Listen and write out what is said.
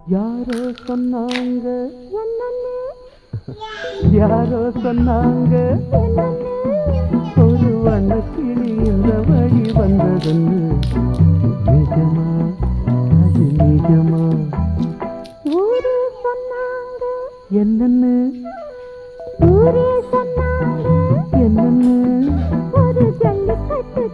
யாரோ சொன்னாங்க யாரோ சொன்னாங்க ஒரு வண்ணக்கிளி இந்த வழி வந்ததுன்னு நிஜமா அது நிஜமா ஊரே சொன்னாங்க என்னன்னு ஊரே சொன்னாங்க என்னன்னு ஒரு ஜல்லிக்கட்டு